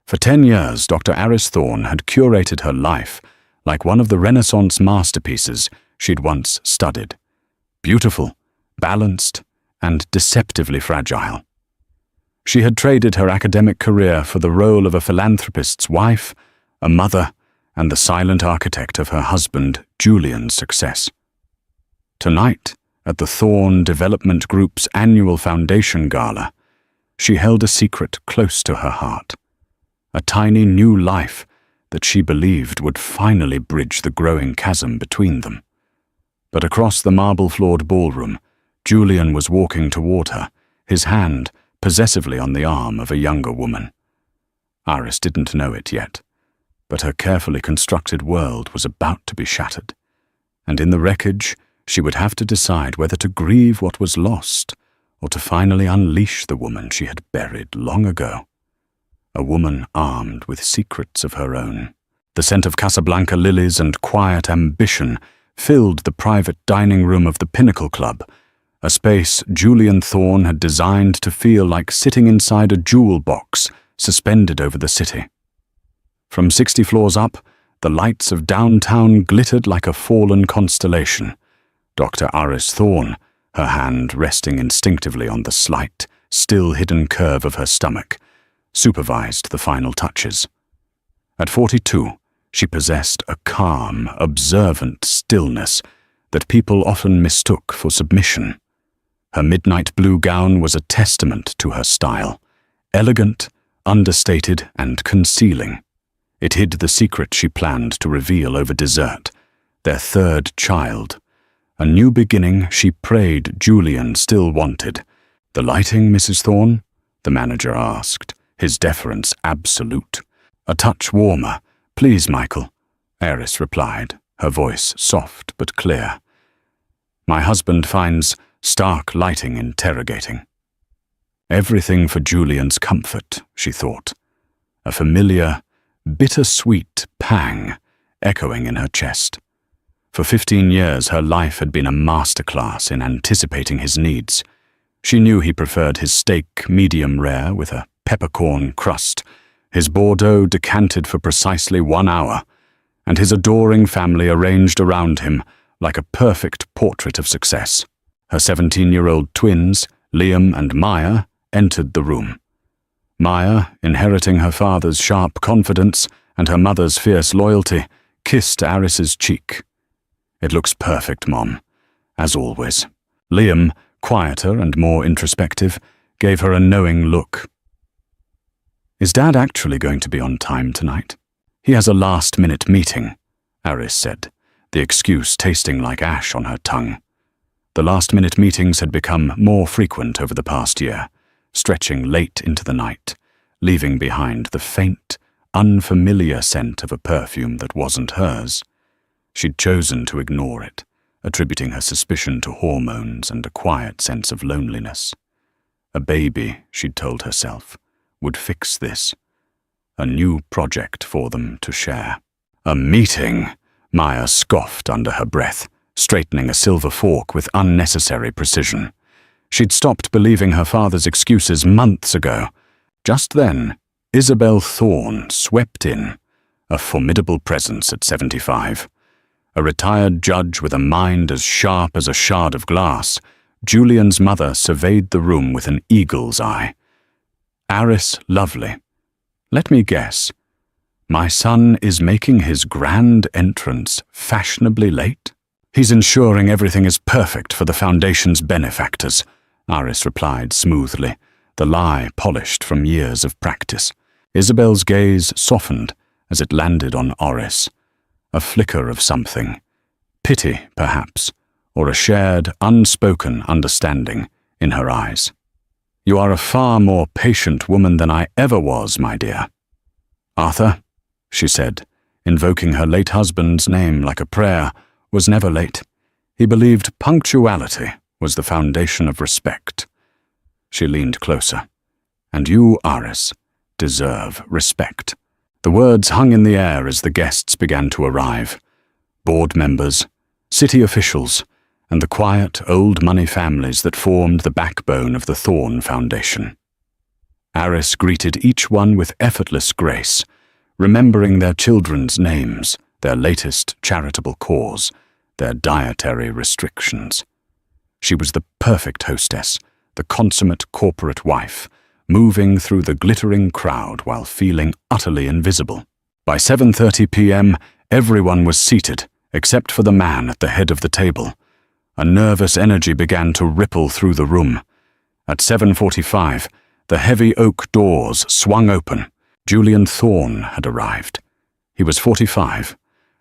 For 10 years, Dr. Aris Thorne had curated her life like one of the Renaissance masterpieces she'd once studied. Beautiful, balanced, and deceptively fragile. She had traded her academic career for the role of a philanthropist's wife, a mother, and the silent architect of her husband Julian's success. Tonight, at the Thorne Development Group's annual foundation gala, she held a secret close to her heart. A tiny new life that she believed would finally bridge the growing chasm between them. But across the marble-floored ballroom, Julian was walking toward her, his hand possessively on the arm of a younger woman. Iris didn't know it yet, but her carefully constructed world was about to be shattered, and in the wreckage, she would have to decide whether to grieve what was lost or to finally unleash the woman she had buried long ago. A woman armed with secrets of her own. The scent of Casablanca lilies and quiet ambition filled the private dining room of the Pinnacle Club, a space Julian Thorne had designed to feel like sitting inside a jewel box suspended over the city. From 60 floors up, the lights of downtown glittered like a fallen constellation. Dr. Aris Thorne, her hand resting instinctively on the slight, still-hidden curve of her stomach, supervised the final touches. At 42, she possessed a calm, observant stillness that people often mistook for submission. Her midnight blue gown was a testament to her style, elegant, understated, and concealing. It hid the secret she planned to reveal over dessert, their third child. A new beginning she prayed Julian still wanted. "The lighting, Mrs. Thorne?" the manager asked, his deference absolute. "A touch warmer. Please, Michael," Iris replied, her voice soft but clear. "My husband finds stark lighting interrogating." Everything for Julian's comfort, she thought. A familiar, bittersweet pang echoing in her chest. For 15 years, her life had been a masterclass in anticipating his needs. She knew he preferred his steak medium rare with a peppercorn crust, his Bordeaux decanted for precisely 1 hour, and his adoring family arranged around him like a perfect portrait of success. Her 17-year-old twins, Liam and Maya, entered the room. Maya, inheriting her father's sharp confidence and her mother's fierce loyalty, kissed Aris's cheek. "It looks perfect, Mom, as always." Liam, quieter and more introspective, gave her a knowing look. "Is Dad actually going to be on time tonight?" "He has a last-minute meeting," Aris said, the excuse tasting like ash on her tongue. The last-minute meetings had become more frequent over the past year, stretching late into the night, leaving behind the faint, unfamiliar scent of a perfume that wasn't hers. She'd chosen to ignore it, attributing her suspicion to hormones and a quiet sense of loneliness. A baby, she'd told herself, would fix this. A new project for them to share. "A meeting," Maya scoffed under her breath, straightening a silver fork with unnecessary precision. She'd stopped believing her father's excuses months ago. Just then, Isabel Thorne swept in, a formidable presence at 75. A retired judge with a mind as sharp as a shard of glass, Julian's mother surveyed the room with an eagle's eye. "Aris Lovely. Let me guess. My son is making his grand entrance fashionably late?" "He's ensuring everything is perfect for the Foundation's benefactors," Aris replied smoothly, the lie polished from years of practice. Isabel's gaze softened as it landed on Oris. A flicker of something. Pity, perhaps, or a shared, unspoken understanding in her eyes. "You are a far more patient woman than I ever was, my dear." "Arthur," she said, invoking her late husband's name like a prayer, was never late. He believed punctuality was the foundation of respect. She leaned closer. "And you, Aris, deserve respect." The words hung in the air as the guests began to arrive. Board members, city officials, and the quiet, old-money families that formed the backbone of the Thorne Foundation. Aris greeted each one with effortless grace, remembering their children's names, their latest charitable cause, their dietary restrictions. She was the perfect hostess, the consummate corporate wife, moving through the glittering crowd while feeling utterly invisible. By 7:30 p.m., everyone was seated, except for the man at the head of the table. A nervous energy began to ripple through the room. At 7:45, the heavy oak doors swung open. Julian Thorne had arrived. He was 45,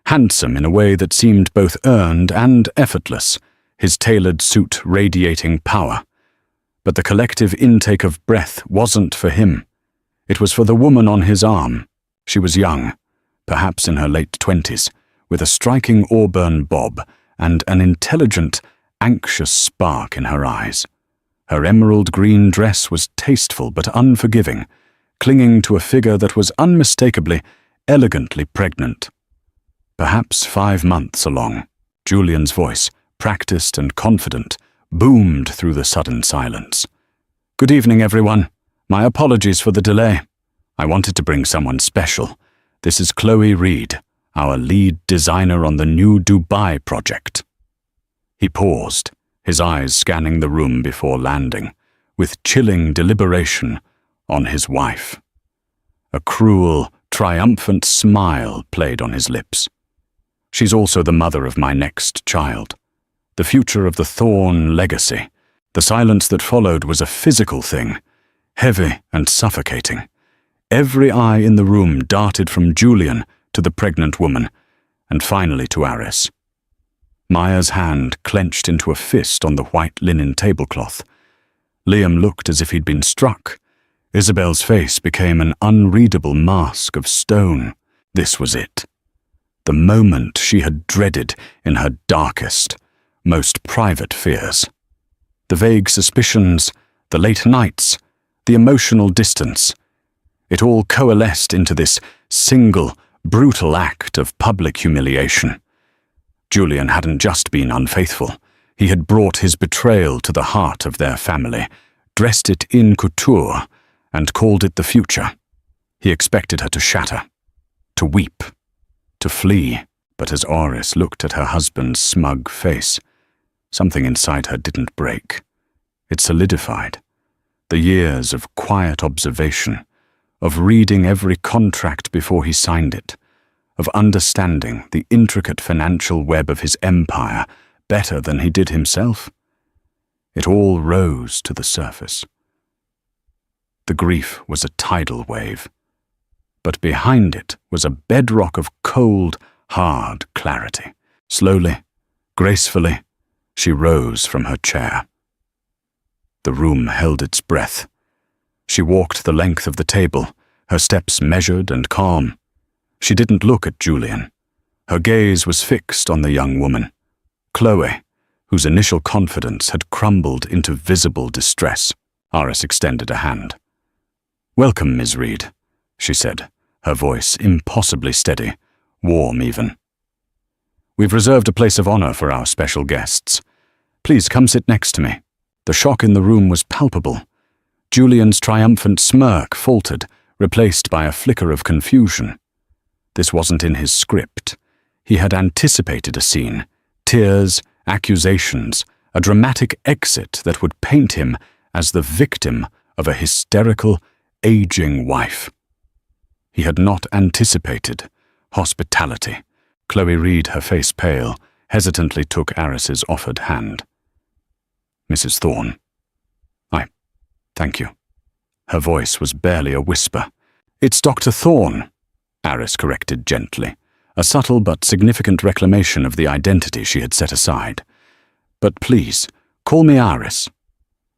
handsome in a way that seemed both earned and effortless, his tailored suit radiating power. But the collective intake of breath wasn't for him. It was for the woman on his arm. She was young, perhaps in her late 20s, with a striking auburn bob and an intelligent, anxious spark in her eyes. Her emerald green dress was tasteful but unforgiving, clinging to a figure that was unmistakably, elegantly pregnant. Perhaps 5 months along, Julian's voice, practiced and confident, boomed through the sudden silence. "Good evening, everyone. My apologies for the delay. I wanted to bring someone special. This is Chloe Reed, our lead designer on the new Dubai project." He paused, his eyes scanning the room before landing, with chilling deliberation on his wife. A cruel, triumphant smile played on his lips. "She's also the mother of my next child, the future of the Thorne legacy." The silence that followed was a physical thing, heavy and suffocating. Every eye in the room darted from Julian to the pregnant woman, and finally to Aris. Maya's hand clenched into a fist on the white linen tablecloth. Liam looked as if he'd been struck. Isabel's face became an unreadable mask of stone. This was it. The moment she had dreaded in her darkest, most private fears. The vague suspicions, the late nights, the emotional distance. It all coalesced into this single, brutal act of public humiliation. Julian hadn't just been unfaithful. He had brought his betrayal to the heart of their family, dressed it in couture, and called it the future. He expected her to shatter, to weep, to flee. But as Aris looked at her husband's smug face, something inside her didn't break. It solidified. The years of quiet observation, of reading every contract before he signed it, of understanding the intricate financial web of his empire better than he did himself. It all rose to the surface. The grief was a tidal wave, but behind it was a bedrock of cold, hard clarity. Slowly, gracefully, she rose from her chair. The room held its breath. She walked the length of the table, her steps measured and calm. She didn't look at Julian. Her gaze was fixed on the young woman, Chloe, whose initial confidence had crumbled into visible distress. Aris extended a hand. "Welcome, Ms. Reed," she said, her voice impossibly steady, warm even. "We've reserved a place of honor for our special guests. Please come sit next to me." The shock in the room was palpable. Julian's triumphant smirk faltered, replaced by a flicker of confusion. This wasn't in his script. He had anticipated a scene, tears, accusations, a dramatic exit that would paint him as the victim of a hysterical, aging wife. He had not anticipated hospitality. Chloe Reed, her face pale, hesitantly took Aris's offered hand. "Mrs. Thorne, thank you." Her voice was barely a whisper. "It's Dr. Thorne," Aris corrected gently, a subtle but significant reclamation of the identity she had set aside. "But please, call me Aris."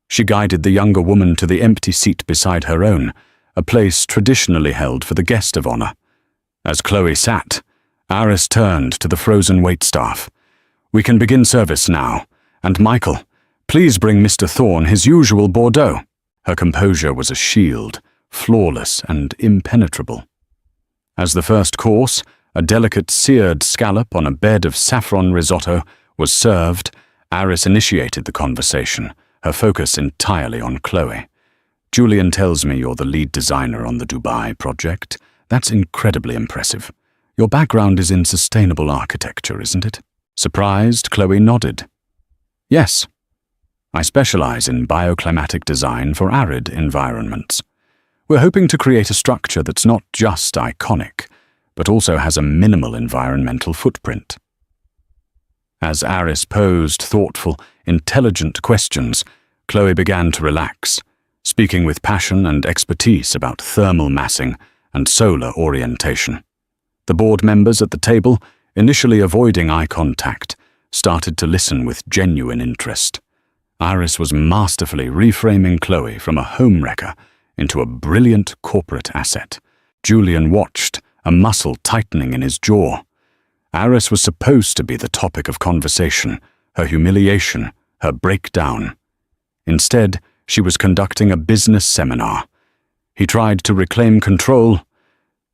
She guided the younger woman to the empty seat beside her own, a place traditionally held for the guest of honor. As Chloe sat, Aris turned to the frozen waitstaff. "We can begin service now, and Michael, please bring Mr. Thorne his usual Bordeaux." Her composure was a shield, flawless and impenetrable. As the first course, a delicate seared scallop on a bed of saffron risotto, was served, Aris initiated the conversation, her focus entirely on Chloe. Julian tells me you're the lead designer on the Dubai project. That's incredibly impressive. Your background is in sustainable architecture, isn't it? Surprised, Chloe nodded. Yes. I specialize in bioclimatic design for arid environments. We're hoping to create a structure that's not just iconic, but also has a minimal environmental footprint. As Aris posed thoughtful, intelligent questions, Chloe began to relax, speaking with passion and expertise about thermal massing and solar orientation. The board members at the table, initially avoiding eye contact, started to listen with genuine interest. Iris was masterfully reframing Chloe from a homewrecker into a brilliant corporate asset. Julian watched, a muscle tightening in his jaw. Iris was supposed to be the topic of conversation, her humiliation, her breakdown. Instead, she was conducting a business seminar. He tried to reclaim control.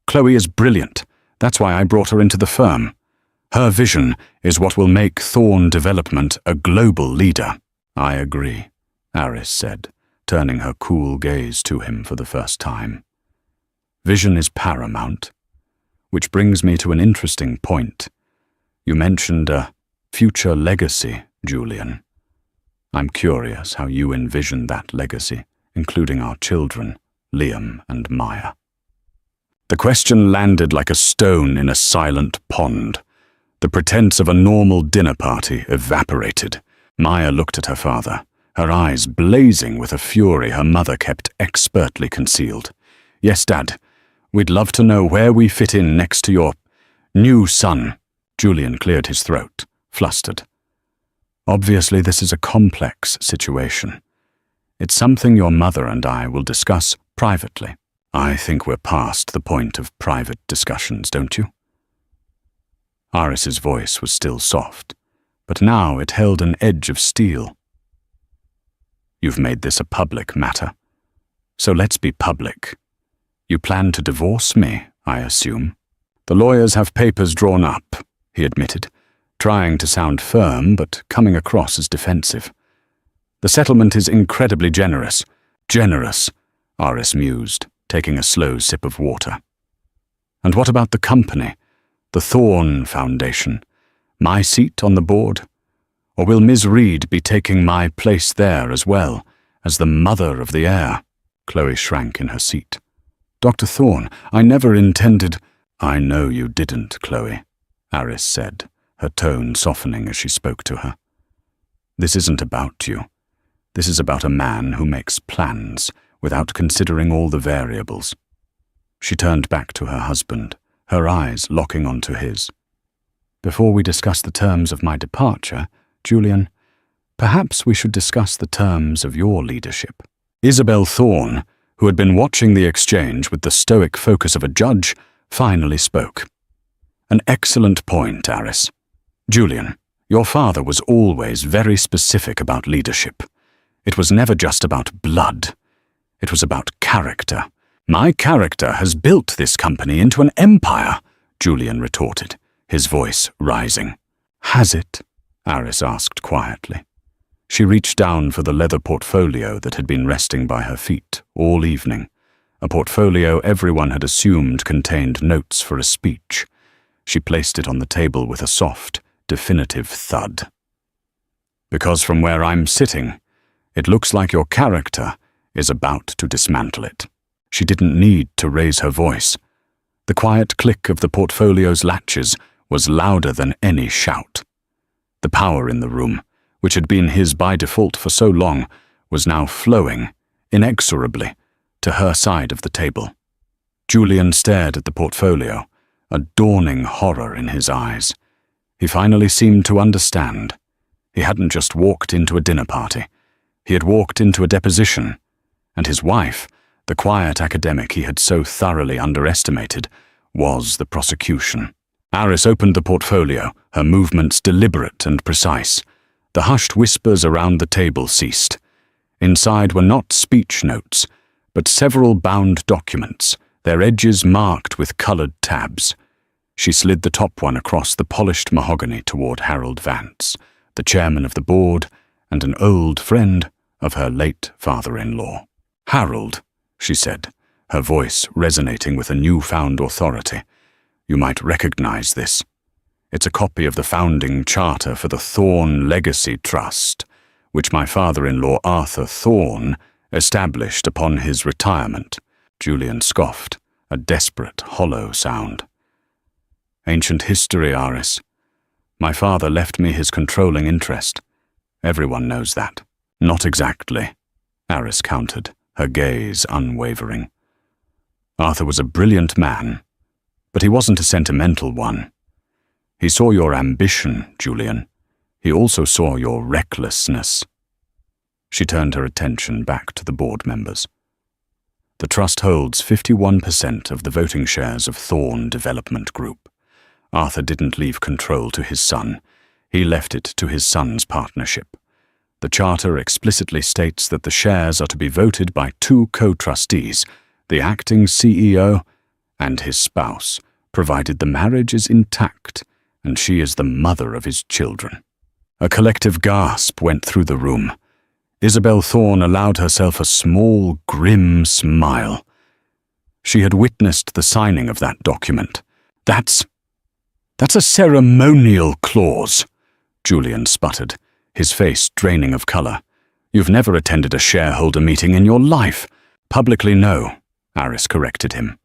Chloe is brilliant. That's why I brought her into the firm. Her vision is what will make Thorn Development a global leader. I agree, Aris said, turning her cool gaze to him for the first time. Vision is paramount. Which brings me to an interesting point. You mentioned a future legacy, Julian. I'm curious how you envision that legacy, including our children, Liam and Maya. The question landed like a stone in a silent pond. The pretense of a normal dinner party evaporated. Maya looked at her father, her eyes blazing with a fury her mother kept expertly concealed. Yes, Dad. We'd love to know where we fit in next to your new son. Julian cleared his throat, flustered. Obviously, this is a complex situation. It's something your mother and I will discuss privately. I think we're past the point of private discussions, don't you? Iris's voice was still soft, but now it held an edge of steel. You've made this a public matter, so let's be public. You plan to divorce me, I assume. The lawyers have papers drawn up, he admitted, trying to sound firm but coming across as defensive. The settlement is incredibly generous. Generous, Iris mused, taking a slow sip of water. And what about the company, the Thorn Foundation, my seat on the board? Or will Ms. Reed be taking my place there as well, as the mother of the heir? Chloe shrank in her seat. Dr. Thorn, I never intended— I know you didn't, Chloe, Aris said, her tone softening as she spoke to her. This isn't about you. This is about a man who makes plans without considering all the variables. She turned back to her husband, her eyes locking onto his. Before we discuss the terms of my departure, Julian, perhaps we should discuss the terms of your leadership. Isabel Thorn, who had been watching the exchange with the stoic focus of a judge, finally spoke. An excellent point, Aris. Julian, your father was always very specific about leadership. It was never just about blood. It was about character. My character has built this company into an empire, Julian retorted, his voice rising. Has it? Aris asked quietly. She reached down for the leather portfolio that had been resting by her feet all evening, a portfolio everyone had assumed contained notes for a speech. She placed it on the table with a soft, definitive thud. Because from where I'm sitting, it looks like your character is about to dismantle it. She didn't need to raise her voice. The quiet click of the portfolio's latches was louder than any shout. The power in the room, which had been his by default for so long, was now flowing, inexorably, to her side of the table. Julian stared at the portfolio, a dawning horror in his eyes. He finally seemed to understand. He hadn't just walked into a dinner party. He had walked into a deposition, and his wife, the quiet academic he had so thoroughly underestimated, was the prosecution. Aris opened the portfolio, her movements deliberate and precise. The hushed whispers around the table ceased. Inside were not speech notes, but several bound documents, their edges marked with colored tabs. She slid the top one across the polished mahogany toward Harold Vance, the chairman of the board and an old friend of her late father-in-law. "Harold," she said, her voice resonating with a newfound authority. "You might recognize this. It's a copy of the founding charter for the Thorne Legacy Trust, which my father-in-law Arthur Thorne established upon his retirement." Julian scoffed, a desperate, hollow sound. "Ancient history, Aris. My father left me his controlling interest. Everyone knows that." "Not exactly," Aris countered, her gaze unwavering. "Arthur was a brilliant man, but he wasn't a sentimental one. He saw your ambition, Julian. He also saw your recklessness." She turned her attention back to the board members. "The trust holds 51% of the voting shares of Thorne Development Group. Arthur didn't leave control to his son. He left it to his son's partnership. The charter explicitly states that the shares are to be voted by 2 co-trustees, the acting CEO and his spouse, provided the marriage is intact and she is the mother of his children." A collective gasp went through the room. Isabel Thorne allowed herself a small, grim smile. She had witnessed the signing of that document. That's a ceremonial clause," Julian sputtered, his face draining of color. "You've never attended a shareholder meeting in your life." "Publicly, no," Aris corrected him.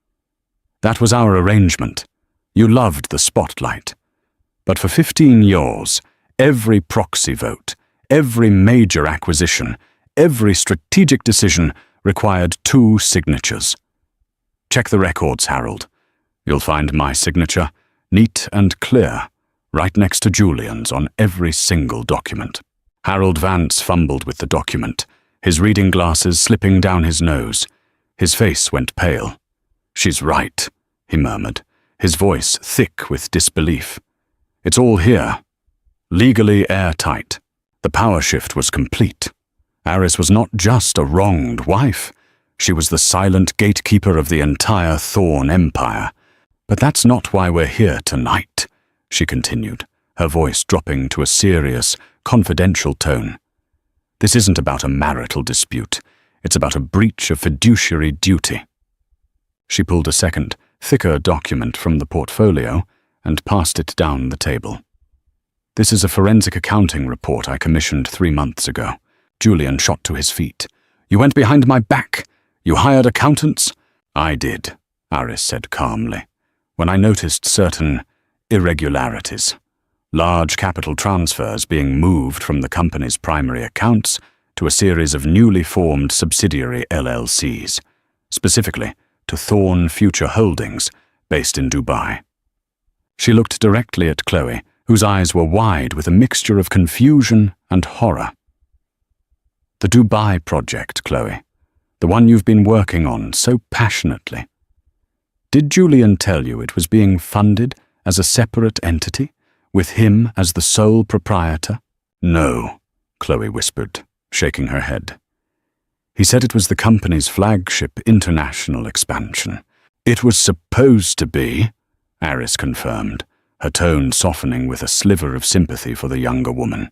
"That was our arrangement. You loved the spotlight. But for 15 years, every proxy vote, every major acquisition, every strategic decision required 2 signatures. Check the records, Harold. You'll find my signature, neat and clear, right next to Julian's on every single document." Harold Vance fumbled with the document, his reading glasses slipping down his nose. His face went pale. "She's right," he murmured, his voice thick with disbelief. "It's all here, legally airtight." The power shift was complete. Aris was not just a wronged wife. She was the silent gatekeeper of the entire Thorne empire. "But that's not why we're here tonight," she continued, her voice dropping to a serious, confidential tone. "This isn't about a marital dispute. It's about a breach of fiduciary duty." She pulled a second, thicker document from the portfolio and passed it down the table. "This is a forensic accounting report I commissioned 3 months ago." Julian shot to his feet. "You went behind my back? You hired accountants?" "I did," Aris said calmly, "when I noticed certain irregularities. Large capital transfers being moved from the company's primary accounts to a series of newly formed subsidiary LLCs, specifically to Thorne Future Holdings, based in Dubai." She looked directly at Chloe, whose eyes were wide with a mixture of confusion and horror. "The Dubai project, Chloe. The one you've been working on so passionately. Did Julian tell you it was being funded as a separate entity, with him as the sole proprietor?" "No," Chloe whispered, shaking her head. "He said it was the company's flagship international expansion." "It was supposed to be," Aris confirmed, her tone softening with a sliver of sympathy for the younger woman.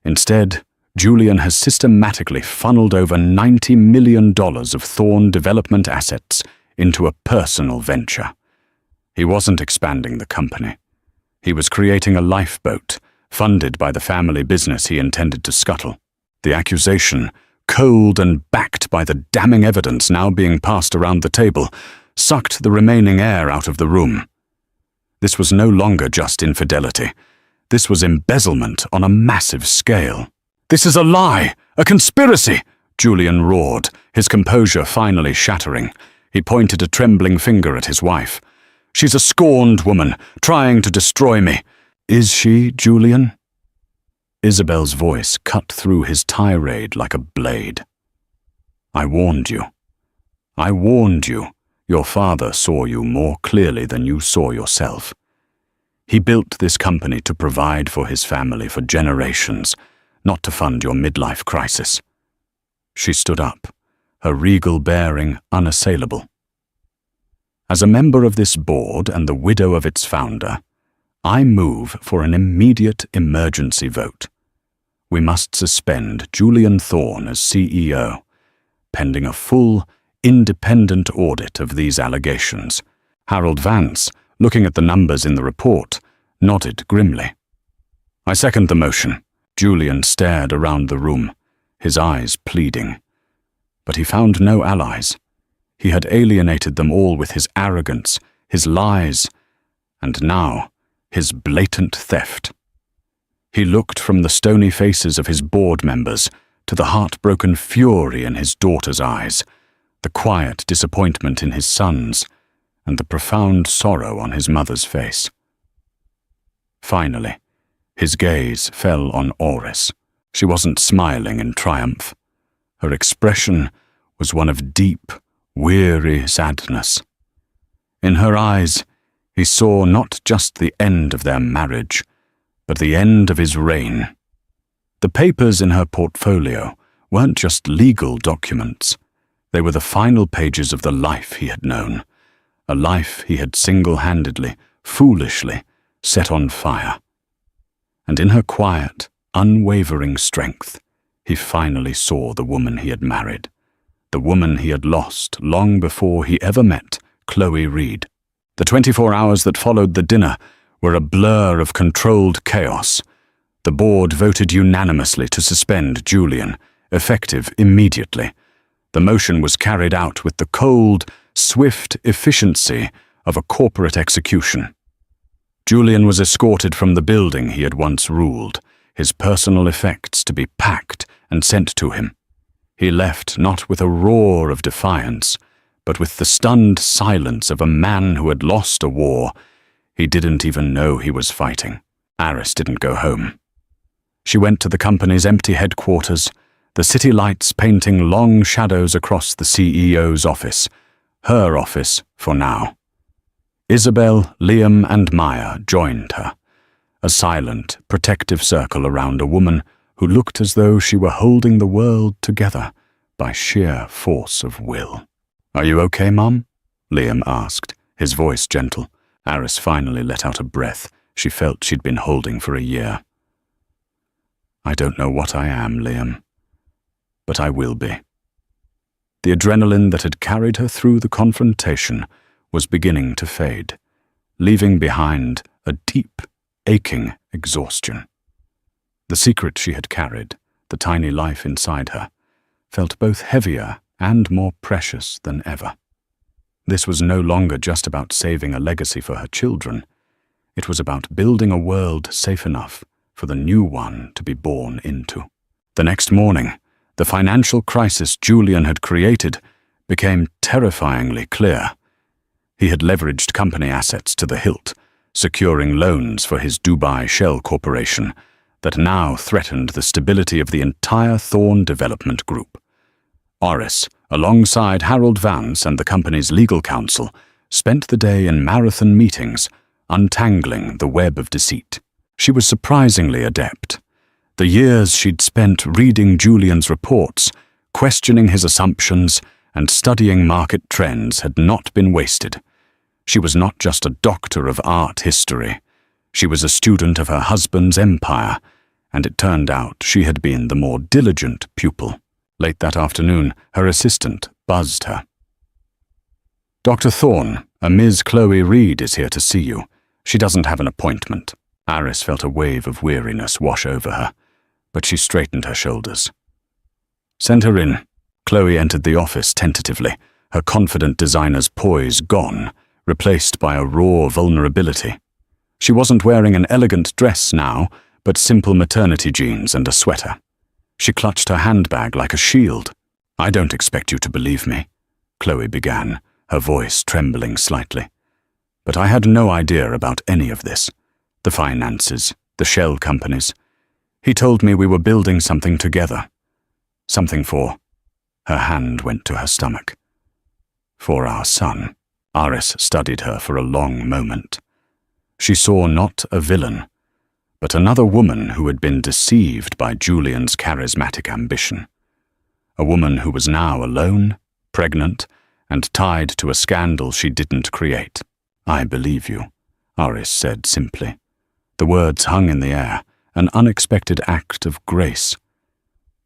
"Instead, Julian has systematically funneled over $90 million of Thorne development assets into a personal venture. He wasn't expanding the company. He was creating a lifeboat, funded by the family business he intended to scuttle. The accusation, cold and backed by the damning evidence now being passed around the table, sucked the remaining air out of the room. This was no longer just infidelity. This was embezzlement on a massive scale. "This is a lie! A conspiracy!" Julian roared, his composure finally shattering. He pointed a trembling finger at his wife. "She's a scorned woman, trying to destroy me." "Is she, Julian?" Isabel's voice cut through his tirade like a blade. "I warned you. I warned you. Your father saw you more clearly than you saw yourself. He built this company to provide for his family for generations, not to fund your midlife crisis." She stood up, her regal bearing unassailable. "As a member of this board and the widow of its founder, I move for an immediate emergency vote. We must suspend Julian Thorne as CEO, pending a full, independent audit of these allegations. Harold Vance, looking at the numbers in the report, nodded grimly. "I second the motion." Julian stared around the room, his eyes pleading. But he found no allies. He had alienated them all with his arrogance, his lies, and now his blatant theft. He looked from the stony faces of his board members to the heartbroken fury in his daughter's eyes, the quiet disappointment in his son's, and the profound sorrow on his mother's face. Finally, his gaze fell on Oris. She wasn't smiling in triumph. Her expression was one of deep, weary sadness. In her eyes, he saw not just the end of their marriage, but the end of his reign. The papers in her portfolio weren't just legal documents. They were the final pages of the life he had known, a life he had single-handedly, foolishly set on fire. And in her quiet, unwavering strength, he finally saw the woman he had married, the woman he had lost long before he ever met Chloe Reed. The 24 hours that followed the dinner were a blur of controlled chaos. The board voted unanimously to suspend Julian, effective immediately. The motion was carried out with the cold, swift efficiency of a corporate execution. Julian was escorted from the building he had once ruled, his personal effects to be packed and sent to him. He left not with a roar of defiance, but with the stunned silence of a man who had lost a war he didn't even know he was fighting. Aris didn't go home. She went to the company's empty headquarters, the city lights painting long shadows across the CEO's office, her office for now. Isabel, Liam, and Maya joined her, a silent, protective circle around a woman who looked as though she were holding the world together by sheer force of will. "Are you okay, Mom?" Liam asked, his voice gentle. Aris finally let out a breath she felt she'd been holding for a year. "I don't know what I am, Liam, but I will be." The adrenaline that had carried her through the confrontation was beginning to fade, leaving behind a deep, aching exhaustion. The secret she had carried, the tiny life inside her, felt both heavier and more precious than ever. This was no longer just about saving a legacy for her children. It was about building a world safe enough for the new one to be born into. The next morning, the financial crisis Julian had created became terrifyingly clear. He had leveraged company assets to the hilt, securing loans for his Dubai shell corporation that now threatened the stability of the entire Thorn Development Group. Oris, alongside Harold Vance and the company's legal counsel, spent the day in marathon meetings, untangling the web of deceit. She was surprisingly adept. The years she'd spent reading Julian's reports, questioning his assumptions, and studying market trends had not been wasted. She was not just a doctor of art history. She was a student of her husband's empire, and it turned out she had been the more diligent pupil. Late that afternoon, her assistant buzzed her. "Dr. Thorne, a Ms. Chloe Reed is here to see you. She doesn't have an appointment." Aris felt a wave of weariness wash over her, but she straightened her shoulders. "Send her in." Chloe entered the office tentatively, her confident designer's poise gone, replaced by a raw vulnerability. She wasn't wearing an elegant dress now, but simple maternity jeans and a sweater. She clutched her handbag like a shield. "I don't expect you to believe me," Chloe began, her voice trembling slightly. "But I had no idea about any of this. The finances, the shell companies. He told me we were building something together. Something for—" Her hand went to her stomach. "For our son." Aris studied her for a long moment. She saw not a villain, but another woman who had been deceived by Julian's charismatic ambition. A woman who was now alone, pregnant, and tied to a scandal she didn't create. "I believe you," Aris said simply. The words hung in the air, an unexpected act of grace.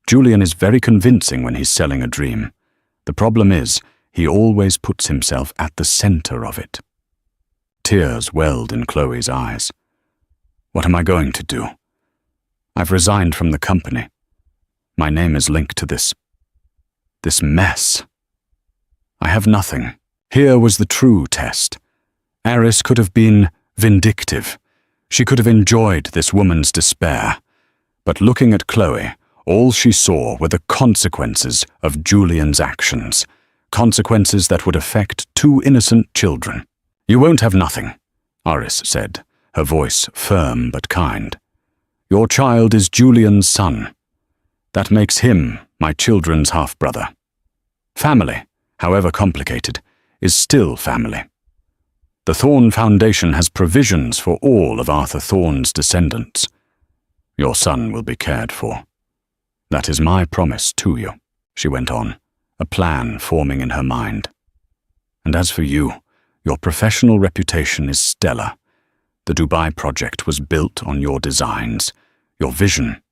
Julian is very convincing when he's selling a dream. The problem is, he always puts himself at the center of it. Tears welled in Chloe's eyes. What am I going to do? I've resigned from the company. My name is linked to this mess. I have nothing. Here was the true test. Aris could have been vindictive. She could have enjoyed this woman's despair. But looking at Chloe, all she saw were the consequences of Julian's actions, consequences that would affect two innocent children. You won't have nothing, Aris said, her voice firm but kind. Your child is Julian's son. That makes him my children's half-brother. Family, however complicated, is still family. The Thorn Foundation has provisions for all of Arthur Thorn's descendants. Your son will be cared for. That is my promise to you, she went on, a plan forming in her mind. And as for you, your professional reputation is stellar. The Dubai project was built on your designs, your vision.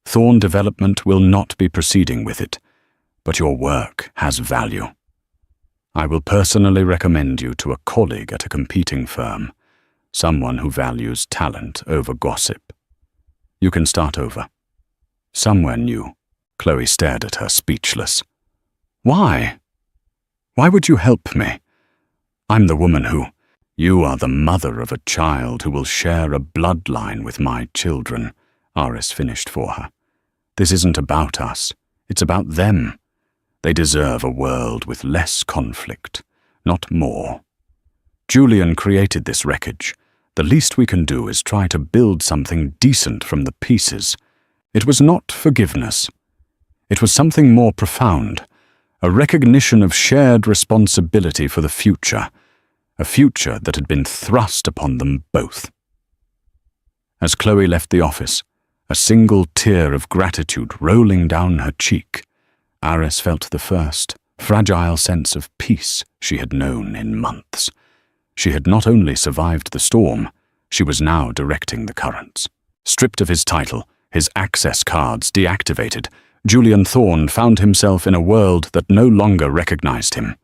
Thorn Development will not be proceeding with it, but your work has value. I will personally recommend you to a colleague at a competing firm, someone who values talent over gossip. You can start over. Somewhere new. Chloe stared at her, speechless. Why? Why would you help me? I'm the woman who... You are the mother of a child who will share a bloodline with my children, Aris finished for her. This isn't about us. It's about them. They deserve a world with less conflict, not more. Julian created this wreckage. The least we can do is try to build something decent from the pieces. It was not forgiveness. It was something more profound, a recognition of shared responsibility for the future, a future that had been thrust upon them both. As Chloe left the office, a single tear of gratitude rolling down her cheek, Aris felt the first, fragile sense of peace she had known in months. She had not only survived the storm, she was now directing the currents. Stripped of his title, his access cards deactivated, Julian Thorn found himself in a world that no longer recognized him.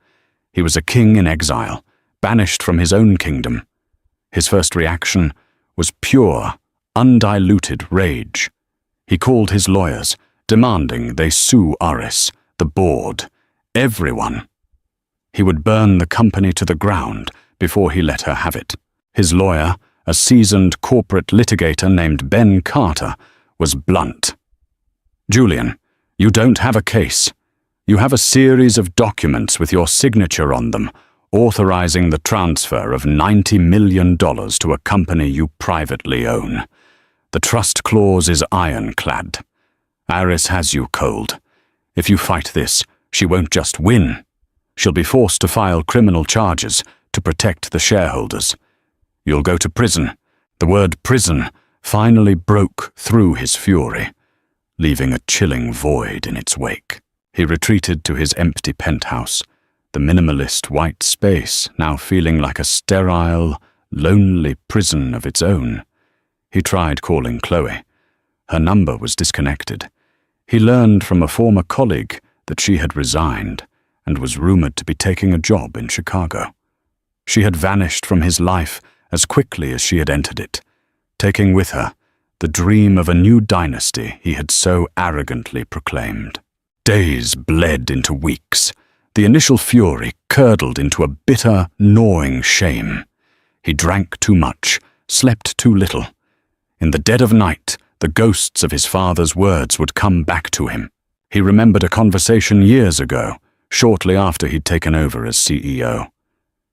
He was a king in exile, banished from his own kingdom. His first reaction was pure, undiluted rage. He called his lawyers, demanding they sue Aris, the board, everyone. He would burn the company to the ground before he let her have it. His lawyer, a seasoned corporate litigator named Ben Carter, was blunt. Julian, you don't have a case. You have a series of documents with your signature on them, authorizing the transfer of $90 million to a company you privately own. The trust clause is ironclad. Aris has you cold. If you fight this, she won't just win. She'll be forced to file criminal charges to protect the shareholders. You'll go to prison. The word prison finally broke through his fury, leaving a chilling void in its wake. He retreated to his empty penthouse, the minimalist white space now feeling like a sterile, lonely prison of its own. He tried calling Chloe. Her number was disconnected. He learned from a former colleague that she had resigned and was rumored to be taking a job in Chicago. She had vanished from his life as quickly as she had entered it, taking with her the dream of a new dynasty he had so arrogantly proclaimed. Days bled into weeks. The initial fury curdled into a bitter, gnawing shame. He drank too much, slept too little. In the dead of night, the ghosts of his father's words would come back to him. He remembered a conversation years ago, shortly after he'd taken over as CEO.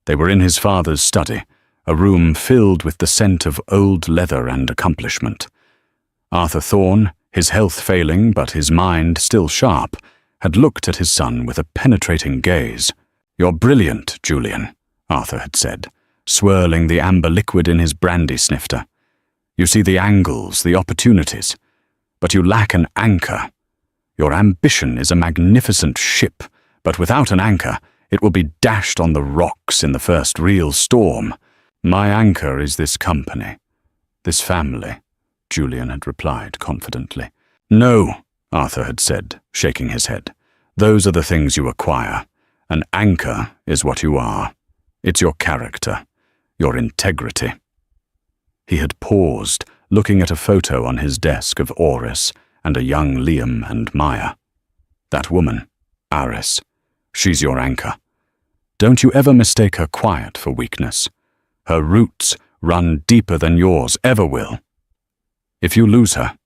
They were in his father's study, a room filled with the scent of old leather and accomplishment. Arthur Thorn, his health failing but his mind still sharp, had looked at his son with a penetrating gaze. "You're brilliant, Julian," Arthur had said, swirling the amber liquid in his brandy snifter. "You see the angles, the opportunities, but you lack an anchor. Your ambition is a magnificent ship, but without an anchor, it will be dashed on the rocks in the first real storm. My anchor is this company, this family," Julian had replied confidently. "No," Arthur had said, shaking his head. Those are the things you acquire. An anchor is what you are. It's your character, your integrity. He had paused, looking at a photo on his desk of Oris and a young Liam and Maya. That woman, Aris, she's your anchor. Don't you ever mistake her quiet for weakness. Her roots run deeper than yours ever will. If you lose her,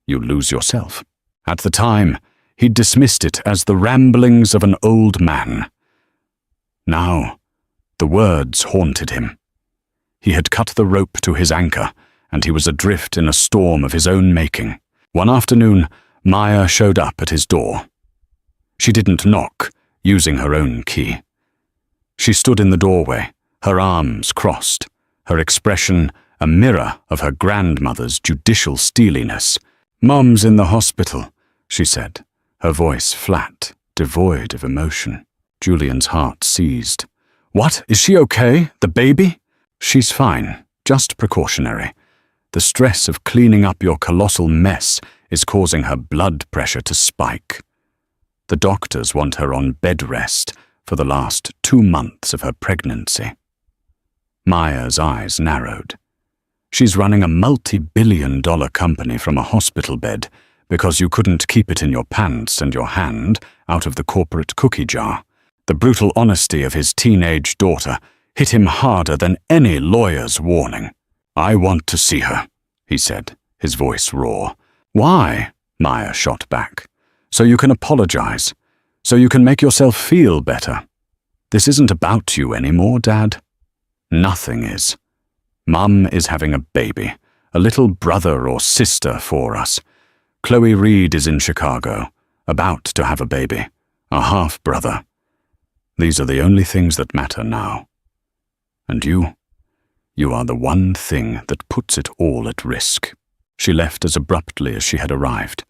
you lose yourself. At the time, he dismissed it as the ramblings of an old man. Now, the words haunted him. He had cut the rope to his anchor, and he was adrift in a storm of his own making. One afternoon, Maya showed up at his door. She didn't knock, using her own key. She stood in the doorway, her arms crossed, her expression a mirror of her grandmother's judicial steeliness. "Mom's in the hospital," she said, her voice flat, devoid of emotion. Julian's heart seized. "What? Is she okay? The baby?" "She's fine, just precautionary. The stress of cleaning up your colossal mess is causing her blood pressure to spike. The doctors want her on bed rest for the last 2 months of her pregnancy." Maya's eyes narrowed. "She's running a multi-billion-dollar company from a hospital bed because you couldn't keep it in your pants and your hand out of the corporate cookie jar." The brutal honesty of his teenage daughter hit him harder than any lawyer's warning. "I want to see her," he said, his voice raw. "Why?" Maya shot back. "So you can apologize. So you can make yourself feel better. This isn't about you anymore, Dad. Nothing is. Mum is having a baby, a little brother or sister for us. Chloe Reed is in Chicago, about to have a baby, a half-brother. These are the only things that matter now. And you are the one thing that puts it all at risk." She left as abruptly as she had arrived.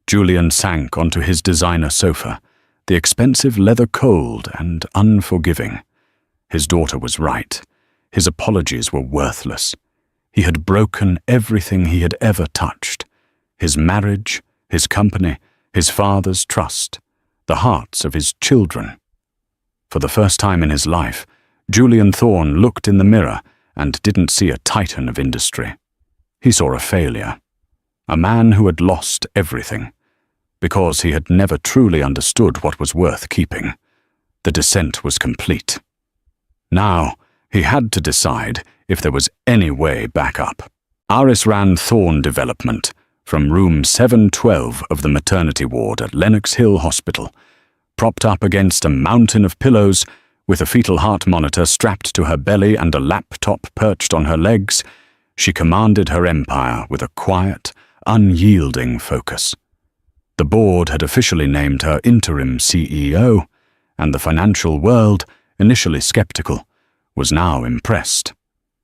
Julian sank onto his designer sofa, the expensive leather cold and unforgiving. His daughter was right. His apologies were worthless. He had broken everything he had ever touched. His marriage, his company, his father's trust, the hearts of his children. For the first time in his life, Julian Thorne looked in the mirror and didn't see a titan of industry. He saw a failure, a man who had lost everything, because he had never truly understood what was worth keeping. The descent was complete. Now, he had to decide if there was any way back up. Aris ran Thorne Development from room 712 of the maternity ward at Lenox Hill Hospital, propped up against a mountain of pillows, with a fetal heart monitor strapped to her belly and a laptop perched on her legs. She commanded her empire with a quiet, unyielding focus. The board had officially named her interim CEO, and the financial world, initially skeptical, was now impressed.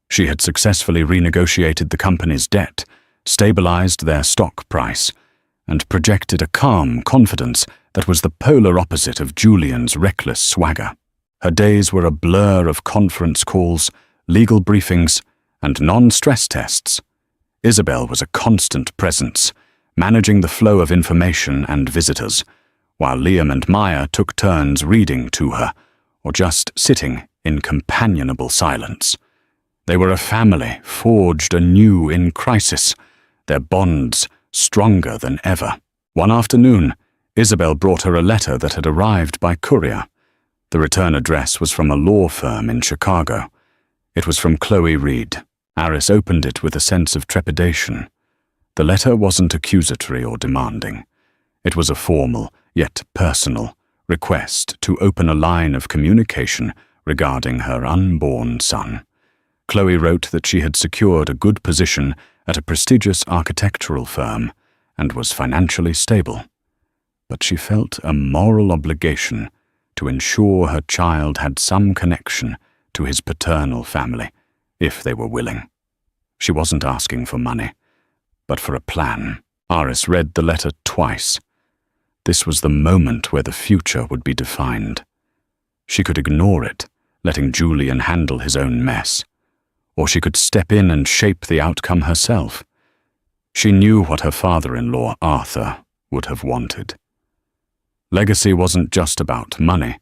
She had successfully renegotiated the company's debt, stabilized their stock price, and projected a calm confidence that was the polar opposite of Julian's reckless swagger. Her days were a blur of conference calls, legal briefings, and non-stress tests. Isabel was a constant presence, managing the flow of information and visitors, while Liam and Maya took turns reading to her, or just sitting in companionable silence. They were a family forged anew in crisis, their bonds stronger than ever. One afternoon, Isabel brought her a letter that had arrived by courier. The return address was from a law firm in Chicago. It was from Chloe Reed. Aris opened it with a sense of trepidation. The letter wasn't accusatory or demanding. It was a formal, yet personal, request to open a line of communication regarding her unborn son. Chloe wrote that she had secured a good position at a prestigious architectural firm and was financially stable. But she felt a moral obligation to ensure her child had some connection to his paternal family, if they were willing. She wasn't asking for money, but for a plan. Aris read the letter twice. This was the moment where the future would be defined. She could ignore it, letting Julian handle his own mess. Or she could step in and shape the outcome herself. She knew what her father-in-law, Arthur, would have wanted. Legacy wasn't just about money.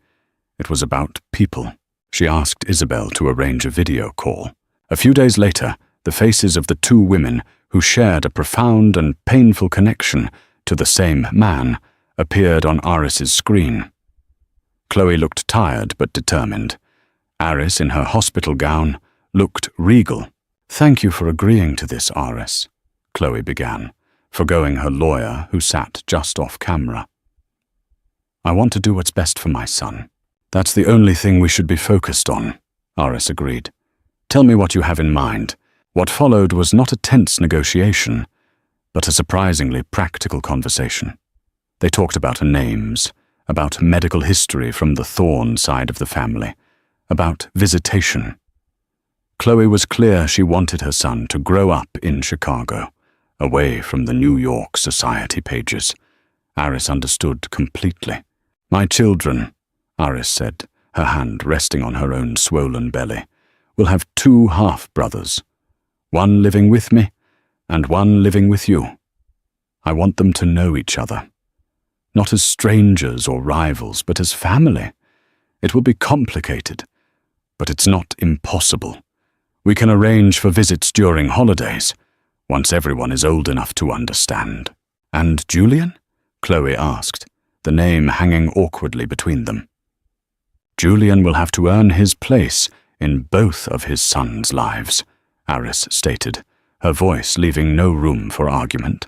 It was about people. She asked Isabel to arrange a video call. A few days later, the faces of the two women who shared a profound and painful connection to the same man appeared on Aris's screen. Chloe looked tired but determined. Aris, in her hospital gown, looked regal. "Thank you for agreeing to this, Aris," Chloe began, forgoing her lawyer who sat just off camera. "I want to do what's best for my son. That's the only thing we should be focused on," Aris agreed. "Tell me what you have in mind." What followed was not a tense negotiation, but a surprisingly practical conversation. They talked about names, about medical history from the Thorne side of the family, about visitation. Chloe was clear she wanted her son to grow up in Chicago, away from the New York society pages. Aris understood completely. "My children," Aris said, her hand resting on her own swollen belly, "will have 2 half-brothers. One living with me, and one living with you. I want them to know each other. Not as strangers or rivals, but as family. It will be complicated, but it's not impossible. We can arrange for visits during holidays, once everyone is old enough to understand." "And Julian?" Chloe asked, the name hanging awkwardly between them. "Julian will have to earn his place in both of his sons' lives," Aris stated, her voice leaving no room for argument.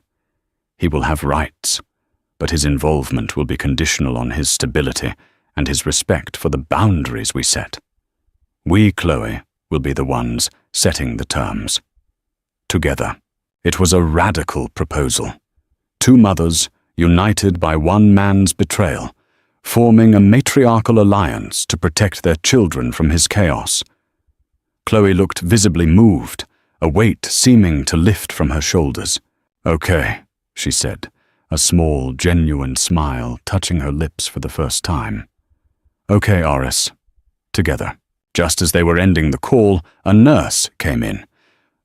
"He will have rights, but his involvement will be conditional on his stability and his respect for the boundaries we set. We, Chloe, will be the ones setting the terms. Together." It was a radical proposal. 2 mothers, united by one man's betrayal, forming a matriarchal alliance to protect their children from his chaos. Chloe looked visibly moved, a weight seeming to lift from her shoulders. "Okay," she said, a small, genuine smile touching her lips for the first time. "Okay, Aris." Together. Just as they were ending the call, a nurse came in.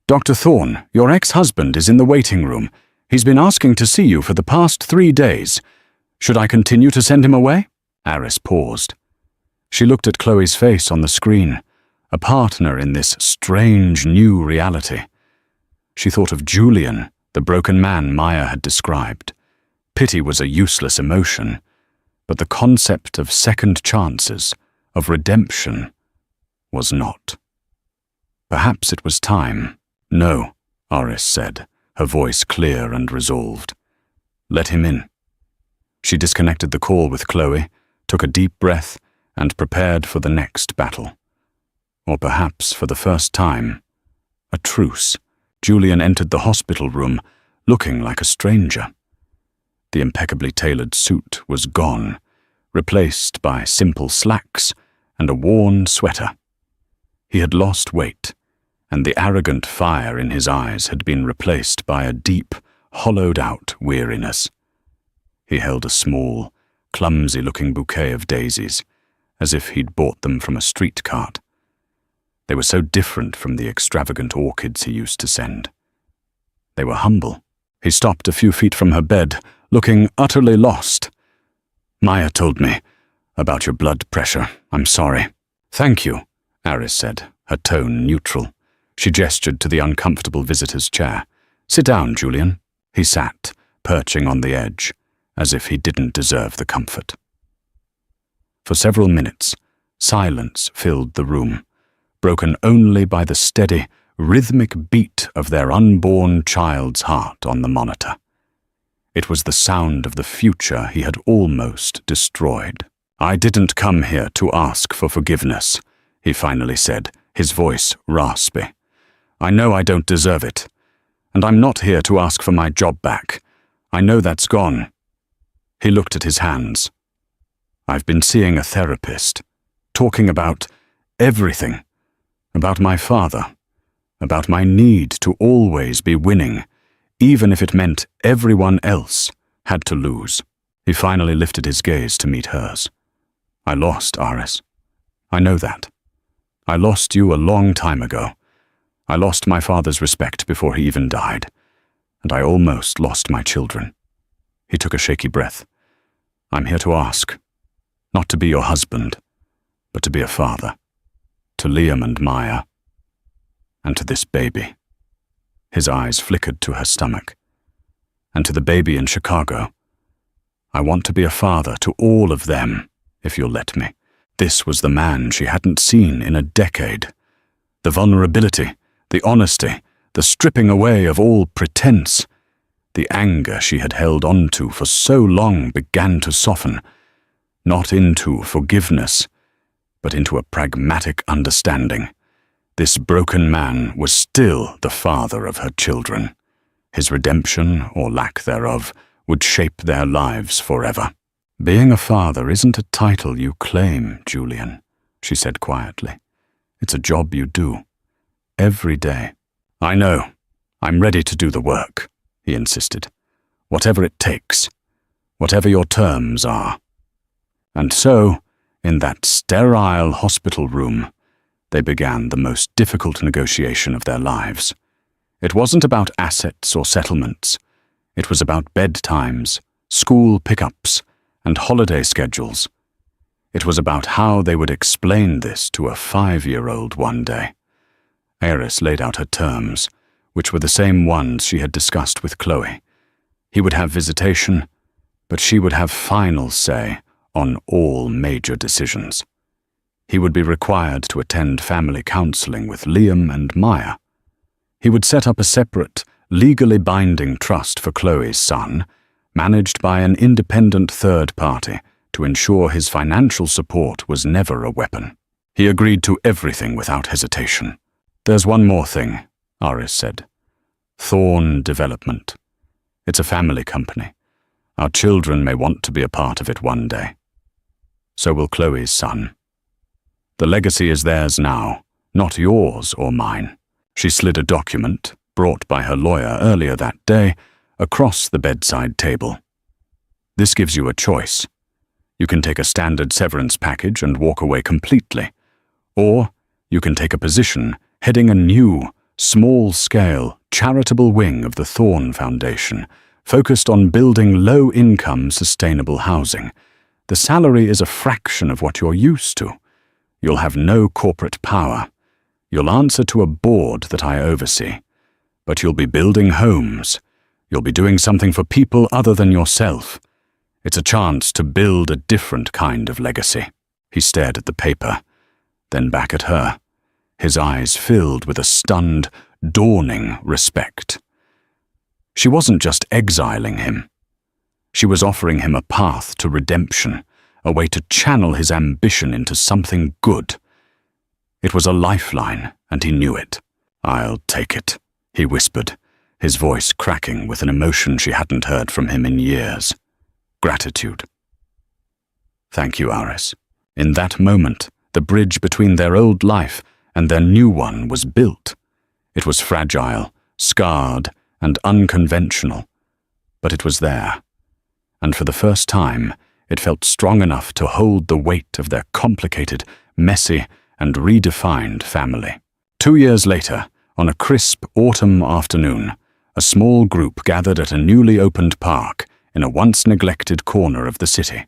"Dr. Thorne, your ex-husband is in the waiting room. He's been asking to see you for the past 3 days. Should I continue to send him away?" Aris paused. She looked at Chloe's face on the screen, a partner in this strange new reality. She thought of Julian, the broken man Maya had described. Pity was a useless emotion, but the concept of second chances, of redemption, was not. Perhaps it was time. "No," Aris said, her voice clear and resolved. "Let him in." She disconnected the call with Chloe, took a deep breath, and prepared for the next battle. Or perhaps for the first time, a truce. Julian entered the hospital room, looking like a stranger. The impeccably tailored suit was gone, replaced by simple slacks and a worn sweater. He had lost weight, and the arrogant fire in his eyes had been replaced by a deep, hollowed-out weariness. He held a small, clumsy-looking bouquet of daisies, as if he'd bought them from a street cart. They were so different from the extravagant orchids he used to send. They were humble. He stopped a few feet from her bed, looking utterly lost. "Maya told me about your blood pressure. I'm sorry." "Thank you," Aris said, her tone neutral. She gestured to the uncomfortable visitor's chair. "Sit down, Julian." He sat, perching on the edge, as if he didn't deserve the comfort. For several minutes, silence filled the room, broken only by the steady, rhythmic beat of their unborn child's heart on the monitor. It was the sound of the future he had almost destroyed. "I didn't come here to ask for forgiveness," he finally said, his voice raspy. "I know I don't deserve it, and I'm not here to ask for my job back. I know that's gone." He looked at his hands. "I've been seeing a therapist, talking about everything, about my father, about my need to always be winning, even if it meant everyone else had to lose." He finally lifted his gaze to meet hers. "I lost, Aris. I know that. I lost you a long time ago. I lost my father's respect before he even died, and I almost lost my children." He took a shaky breath. I'm here to ask, not to be your husband, but to be a father, to Liam and Maya, and to this baby." His eyes flickered to her stomach. "And to the baby in Chicago. I want to be a father to all of them, if you'll let me." This was the man she hadn't seen in a decade. The vulnerability, the honesty, the stripping away of all pretense. The anger she had held on to for so long began to soften, not into forgiveness, but into a pragmatic understanding. This broken man was still the father of her children. His redemption, or lack thereof, would shape their lives forever. "Being a father isn't a title you claim, Julian," she said quietly. "It's a job you do. Every day." "I know. I'm ready to do the work," he insisted. "Whatever it takes. Whatever your terms are." And so, in that sterile hospital room, they began the most difficult negotiation of their lives. It wasn't about assets or settlements. It was about bedtimes, school pickups, and holiday schedules. It was about how they would explain this to a 5-year-old one day. Eris laid out her terms, which were the same ones she had discussed with Chloe. He would have visitation, but she would have final say on all major decisions. He would be required to attend family counseling with Liam and Maya. He would set up a separate, legally binding trust for Chloe's son, managed by an independent third party to ensure his financial support was never a weapon. He agreed to everything without hesitation. "There's one more thing," Aris said. "Thorn Development. It's a family company. Our children may want to be a part of it one day. So will Chloe's son. The legacy is theirs now, not yours or mine." She slid a document, brought by her lawyer earlier that day, across the bedside table. "This gives you a choice. You can take a standard severance package and walk away completely, or you can take a position heading a new, small-scale, charitable wing of the Thorn Foundation, focused on building low-income, sustainable housing. The salary is a fraction of what you're used to. You'll have no corporate power. You'll answer to a board that I oversee. But you'll be building homes. You'll be doing something for people other than yourself. It's a chance to build a different kind of legacy." He stared at the paper, then back at her, his eyes filled with a stunned, dawning respect. She wasn't just exiling him. She was offering him a path to redemption, a way to channel his ambition into something good. It was a lifeline, and he knew it. "I'll take it," he whispered, his voice cracking with an emotion she hadn't heard from him in years. Gratitude. "Thank you, Aris." In that moment, the bridge between their old life and their new one was built. It was fragile, scarred, and unconventional, but it was there. And for the first time, it felt strong enough to hold the weight of their complicated, messy, and redefined family. 2 years later, on a crisp autumn afternoon, a small group gathered at a newly opened park in a once-neglected corner of the city.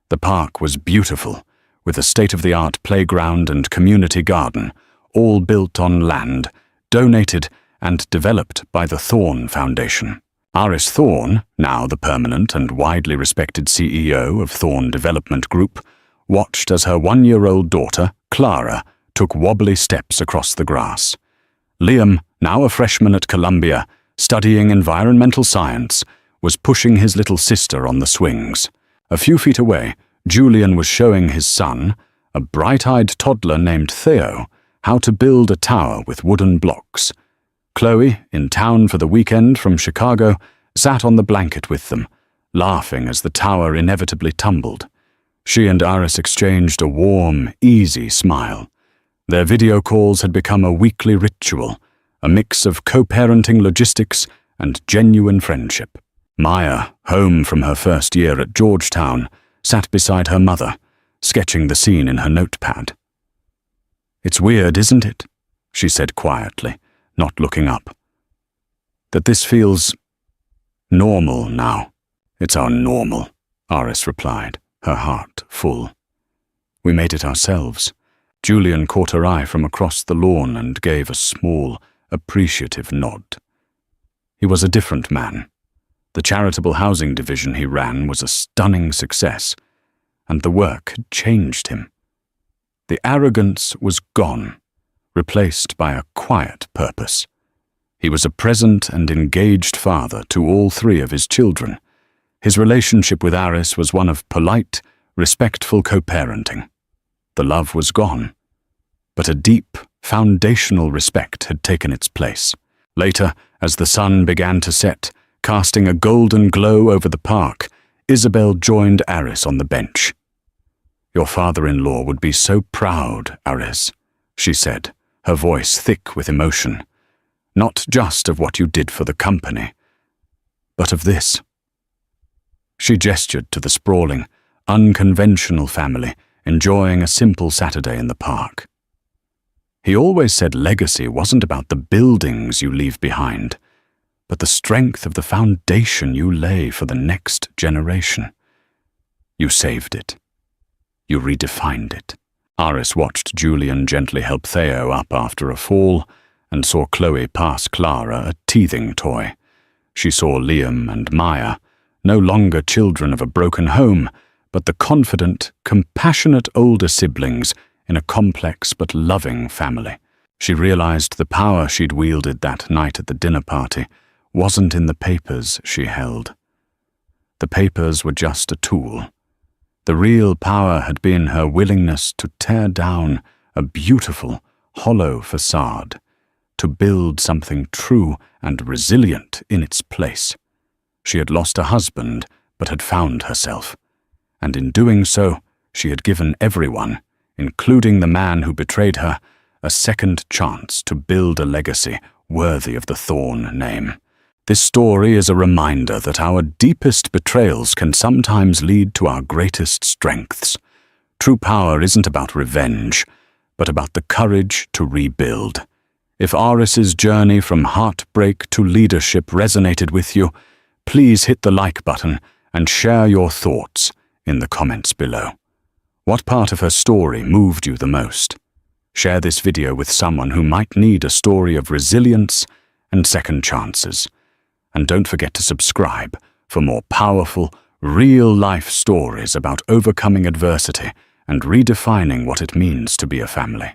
The park was beautiful, with a state-of-the-art playground and community garden, all built on land, donated and developed by the Thorn Foundation. Aris Thorn, now the permanent and widely respected CEO of Thorn Development Group, watched as her 1-year-old daughter, Clara, took wobbly steps across the grass. Liam, now a freshman at Columbia, studying environmental science, was pushing his little sister on the swings. A few feet away, Julian was showing his son, a bright-eyed toddler named Theo, how to build a tower with wooden blocks. Chloe, in town for the weekend from Chicago, sat on the blanket with them, laughing as the tower inevitably tumbled. She and Aris exchanged a warm, easy smile. Their video calls had become a weekly ritual, a mix of co-parenting logistics and genuine friendship. Maya, home from her first year at Georgetown, sat beside her mother, sketching the scene in her notepad. "It's weird, isn't it?" she said quietly, not looking up. "That this feels normal now. It's our normal," Aris replied, her heart full. We made it ourselves. Julian caught her eye from across the lawn and gave a small, appreciative nod. He was a different man. The charitable housing division he ran was a stunning success, and the work had changed him. The arrogance was gone, replaced by a quiet purpose. He was a present and engaged father to all three of his children. His relationship with Aris was one of polite, respectful co-parenting. The love was gone, but a deep, foundational respect had taken its place. Later, as the sun began to set, casting a golden glow over the park, Isabel joined Aris on the bench. "Your father-in-law would be so proud, Aris," she said, her voice thick with emotion. "Not just of what you did for the company, but of this." She gestured to the sprawling, unconventional family enjoying a simple Saturday in the park. He always said legacy wasn't about the buildings you leave behind, but the strength of the foundation you lay for the next generation. You saved it. You redefined it. Aris watched Julian gently help Theo up after a fall and saw Chloe pass Clara a teething toy. She saw Liam and Maya, no longer children of a broken home, but the confident, compassionate older siblings in a complex but loving family. She realized the power she'd wielded that night at the dinner party wasn't in the papers she held. The papers were just a tool. The real power had been her willingness to tear down a beautiful, hollow facade, to build something true and resilient in its place. She had lost a husband, but had found herself. And in doing so, she had given everyone, including the man who betrayed her, a second chance to build a legacy worthy of the Thorn name. This story is a reminder that our deepest betrayals can sometimes lead to our greatest strengths. True power isn't about revenge, but about the courage to rebuild. If Aris's journey from heartbreak to leadership resonated with you, please hit the like button and share your thoughts in the comments below. What part of her story moved you the most? Share this video with someone who might need a story of resilience and second chances. And don't forget to subscribe for more powerful, real-life stories about overcoming adversity and redefining what it means to be a family.